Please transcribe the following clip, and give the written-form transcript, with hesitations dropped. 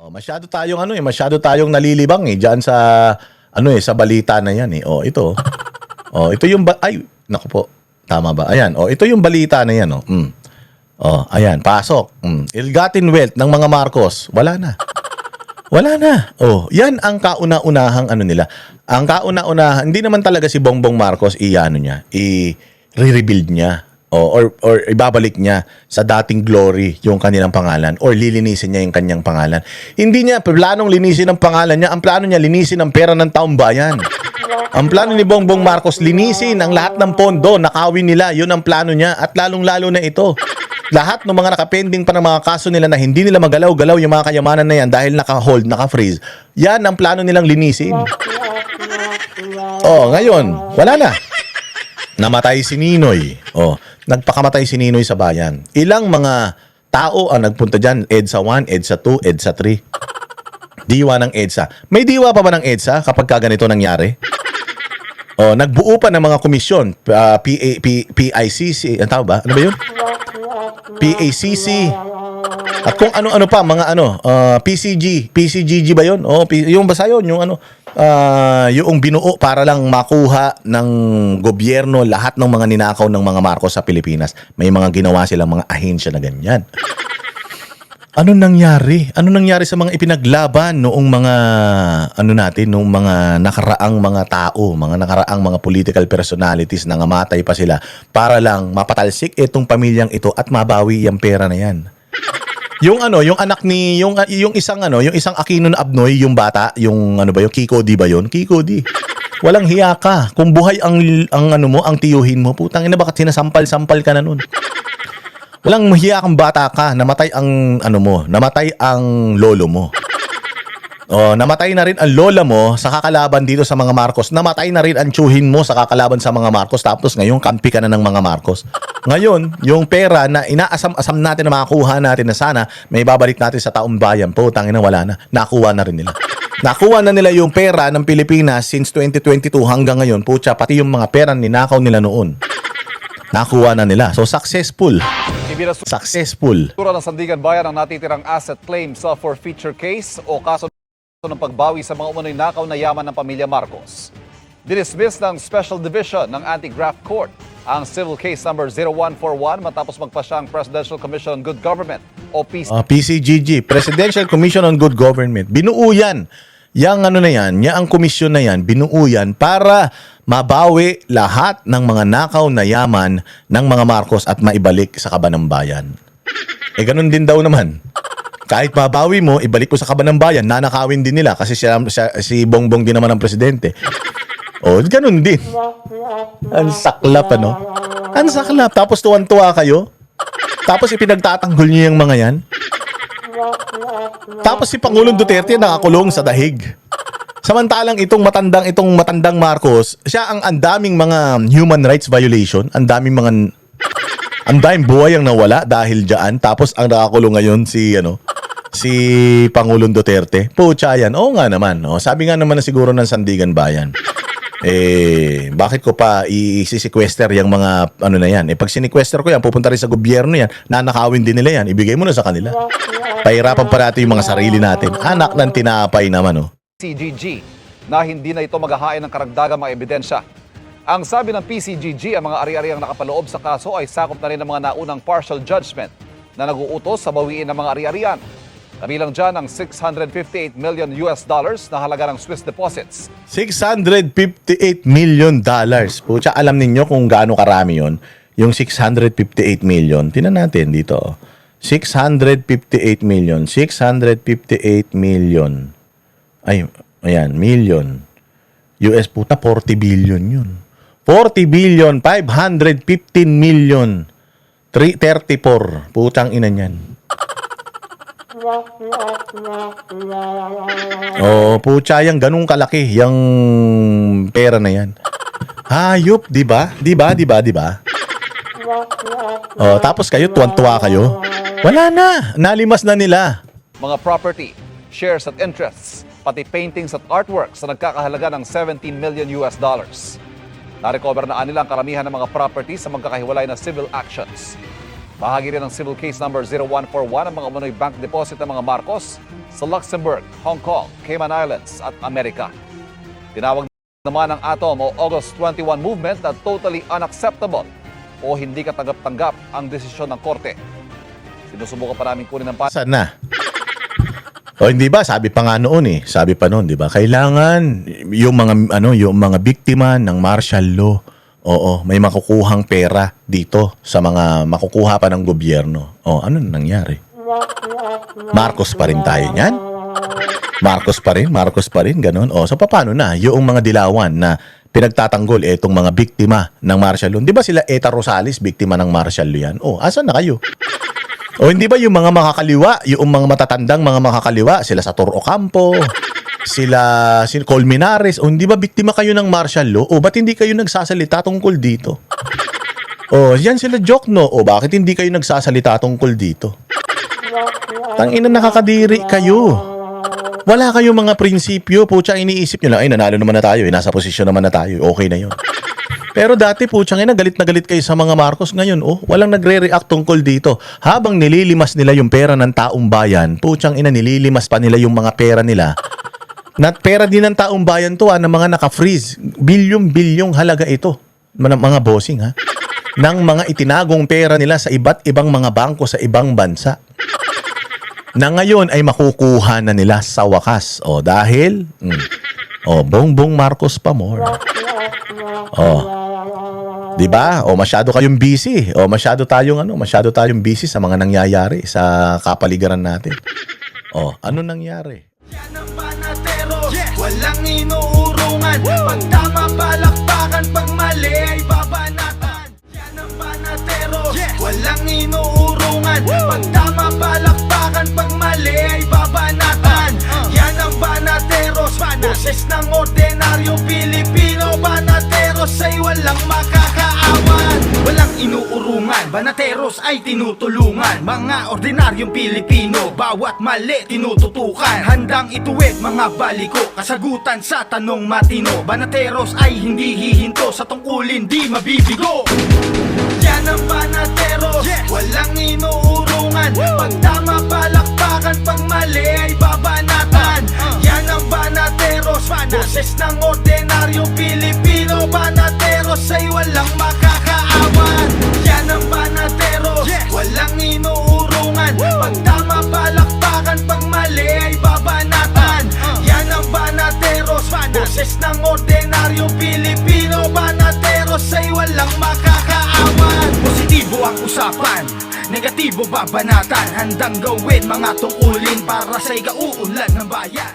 Oh, masyado tayong nalilibang diyan sa sa balita na 'yan eh. Oh, ito. Oh, ito yung ay, naku po. Tama ba? Ayan. Oh, ito yung balita na 'yan, oh. Oh, ayan, pasok. Ill-gotten wealth ng mga Marcos, wala na. Wala na. Oh, 'yan ang kauna-unahang nila. Ang kauna-unahan, hindi naman talaga si Bongbong Marcos i-rebuild niya. Or ibabalik niya sa dating glory yung kanilang pangalan or lilinisin niya yung kanyang pangalan. Hindi niya planong linisin ang pangalan niya. Ang plano niya linisin ang pera ng taong bayan. Ang plano ni Bongbong Marcos linisin ang lahat ng pondo, nakawin nila. Yun ang plano niya at lalong-lalo na ito. Lahat ng mga nakapending pa ng mga kaso nila na hindi nila magalaw-galaw yung mga kayamanan na yan dahil naka-hold, naka-freeze. Yan ang plano nilang linisin. Oh, ngayon, wala na. Namatay si Ninoy. Oh, nagpakamatay si Ninoy sa bayan. Ilang mga tao ang nagpunta dyan? EDSA 1, EDSA 2, EDSA 3. Diwa ng EDSA. May diwa pa ba ng EDSA kapag ganito nangyari? Oh, nagbuo pa ng mga komisyon. PICC. Ang tawag ba? Ano ba yun? PACC. At kung ano-ano pa, mga PCG. PCGG ba yun? Oh, yung basta yun, yung yung binuo para lang makuha ng gobyerno lahat ng mga ninakaw ng mga Marcos sa Pilipinas. May mga ginawa silang mga ahensya na ganyan. Ano nangyari? Ano nangyari sa mga ipinaglaban noong mga noong mga nakaraang mga tao, mga nakaraang mga political personalities na ngamatay pa sila para lang mapatalsik itong pamilyang ito at mabawi yung pera na yan. Yung anak ni yung isang Aquino na Abnoy, yung bata, yung yung Kiko D ba yun? Kiko D. Walang hiya ka. Kung buhay ang tiyuhin mo, putang ina, bakit sinasampal-sampal ka na nun? Walang mahiya kang bata ka, namatay ang namatay ang lolo mo. Oh, namatay na rin ang lola mo sa kakalaban dito sa mga Marcos. Namatay na rin ang tiyuhin mo sa kakalaban sa mga Marcos. Tapos ngayon, kampi ka na ng mga Marcos. Ngayon, yung pera na inaasam-asam natin na makakuha natin na sana may babalik natin sa taong bayan. Putang ina, wala na. Nakuha na rin nila. Nakuha na nila yung pera ng Pilipinas since 2022 hanggang ngayon. Putya, pati yung mga pera ninakaw nila noon. Nakuha na nila. So, successful. Successful. Tura ng Sandigan Bayan ang natitirang asset claims for feature case o kaso ng pagbawi sa mga umunoy nakaw na yaman ng pamilya Marcos. Dinismiss ng Special Division ng Anti-Graft Court ang civil case number 0141 matapos magpasya ang Presidential Commission on Good Government o PCGG, Presidential Commission on Good Government. Binuo yan. Ang komisyon na yan, binuo yan para mabawi lahat ng mga nakaw na yaman ng mga Marcos at maibalik sa kaban ng bayan. Ganun din daw naman. Kahit mabawi mo, ibalik mo sa kaban ng bayan, nanakawin din nila kasi si Bongbong din naman ang presidente. Oh, ganun din. Ang saklap, Ang saklap. Tapos tuwan-tuwa kayo. Tapos ipinagtatanggol niyo yung mga yan. Tapos si Pangulong Duterte nakakulong sa dahig. Samantalang itong matandang Marcos, siya ang daming mga human rights violation, ang daming buhay ang nawala dahil diyan. Tapos ang nakakulong ngayon si Pangulong Duterte. Pucha yan. Oo nga naman. Sabi nga naman na siguro ng Sandigan Bayan. Bakit ko pa i-sequester yung mga na yan? Pag sinequester ko yan, pupunta rin sa gobyerno yan, nanakawin din nila yan, ibigay mo na sa kanila. Pahirapan pa natin yung mga sarili natin. Anak ng tinapay naman, PCGG na hindi na ito maghahain ng karagdagang mga ebidensya. Ang sabi ng PCGG, ang mga ari-ariang nakapaloob sa kaso ay sakop na rin ng mga naunang partial judgment na nag-uutos sa bawiin ng mga ari-arian. Kabilang dyan ang $658 million na halaga ng Swiss deposits. $658 million. Pucha, alam ninyo kung gaano karami yon? Yung 658 million. Tingnan natin dito. 658 million. 658 million. Ayan, million. US, puta, 40 billion yun. 40 billion, 515 million. 334. Putang ina niyan. Oh, pucha, yang ganung kalaki yung pera na yan. Hayop, di ba? Oh, tapos kayo tuwan-tuwa kayo. Wala na, nalimas na nila. Mga property, shares at interests, pati paintings at artworks na nagkakahalaga ng $17 million. Na-recover na nila ang karamihan ng mga property sa magkakahiwalay na civil actions. Bahagi rin ng civil case number 0141 ang mga umunoy bank deposit ng mga Marcos sa Luxembourg, Hong Kong, Cayman Islands at Amerika. Tinawag naman ng ATOM o August 21 movement na totally unacceptable o hindi katanggap-tanggap ang desisyon ng korte. Sinusubukan pa namin kunin ng Saan na? O hindi ba sabi pa nga noon sabi pa noon 'di ba? Kailangan yung mga biktima ng martial law. Oo, may makukuhang pera dito sa mga makukuha pa ng gobyerno. O ano nangyari? Marcos pa rin tayo niyan? Marcos pa rin ganun. O so paano na yung mga dilawan na pinagtatanggol itong mga biktima ng martial law? 'Di ba sila Eta Rosales biktima ng martial law yan? O asan na kayo? O hindi ba yung mga makakaliwa, yung mga matatandang mga makakaliwa, sila Sator Ocampo, sila Colmenares, o hindi ba biktima kayo ng martial law? O ba't hindi kayo nagsasalita tungkol dito? O yan sila Jokno, o bakit hindi kayo nagsasalita tungkol dito? Tangina nakakadiri kayo. Wala kayong mga prinsipyo, putya iniisip nyo lang, ay nanalo naman na tayo, nasa posisyon naman na tayo, okay na yun. Pero dati putyang ina, galit na galit kayo sa mga Marcos. Ngayon, walang nagre-react tungkol dito. Habang nililimas nila yung pera ng taong bayan, putyang ina, nililimas pa nila yung mga pera nila. Na pera din ng taong bayan to, ng mga naka-freeze. Bilyong-bilyong halaga ito. Mga bossing, ha? Ng mga itinagong pera nila sa iba't ibang mga bangko sa ibang bansa. Na ngayon ay makukuha na nila sa wakas. O dahil, Bongbong Marcos pa more. Di ba? O masyado kayong busy. O masyado tayong busy sa mga nangyayari sa kapaligiran natin. O, ano nangyari? Yan ang banateros, walang inuurungan. Pag tama palakpakan, pag mali ay babanatan. Yan ang banateros, walang inuurungan. Pag tama palakpakan, pag mali ay babanatan. Yan ang banateros, boses ng ordinaryong Pilipino. Banateros ay walang makakaawan. Walang inuurungan, banateros ay tinutulungan. Mga ordinaryong Pilipino, bawat mali tinututukan. Handang ituwid mga baliko, kasagutan sa tanong matino. Banateros ay hindi hihinto, sa tungkulin di mabibigo. Yan ang banateros, walang inuurungan. Pag tama palakpakan, pag mali ay babanatan. Yan ang banateros, boses ng ordinaryong Pilipino. Banateros ay walang makakaawan. Yan ang banateros, walang inuurungan. Pag tama palakpakan, pag mali ay babanatan. Yan ang banateros, boses ng ordinaryong Pilipino. Banateros ay walang makakaawan. Positibo ang usapan, negatibo babanatan. Handang gawin mga tungkulin para sa ikauunlad ng bayan.